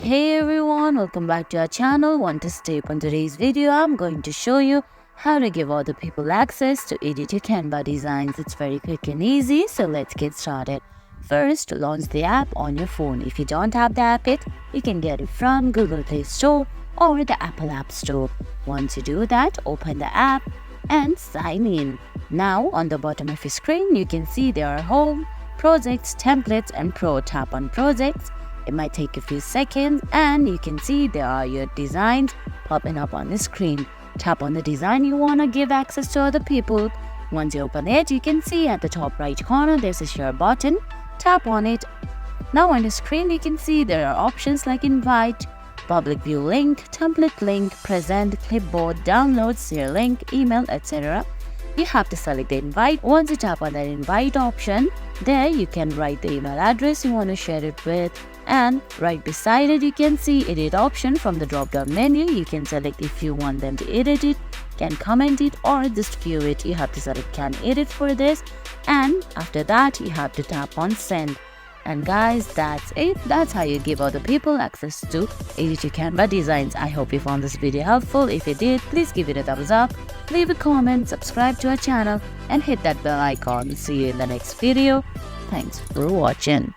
Hey everyone, welcome back to our channel. One to step. On today's video, I'm going to show you how to give other people access to edit your Canva designs. It's very quick and easy, so let's get started. First, launch the app on your phone. If you don't have the app yet, you can get it from Google Play Store or the Apple App Store. Once you do that, open the app and sign in. Now, on the bottom of your screen, you can see there are Home, Projects, Templates and Pro. Tap on Projects. It might take a few seconds and you can see there are your designs popping up on the screen. Tap on the design you want to give access to other people. Once you open it, you can see at the top right corner there's a share button. Tap on it. Now on the screen you can see there are options like invite, public view link, template link, present, clipboard, download, share link, email, etc. You have to select the invite. Once you tap on that invite option, there you can write the email address you want to share it with, and right beside it you can see edit option. From the drop down menu you can select if you want them to edit it, can comment it or just view it. You have to select can edit for this, and after that you have to tap on send. And guys, that's it. That's how you give other people access to edit your Canva designs. I hope you found this video helpful. If you did, please give it a thumbs up, leave a comment, subscribe to our channel and hit that bell icon. See you in the next video. Thanks for watching.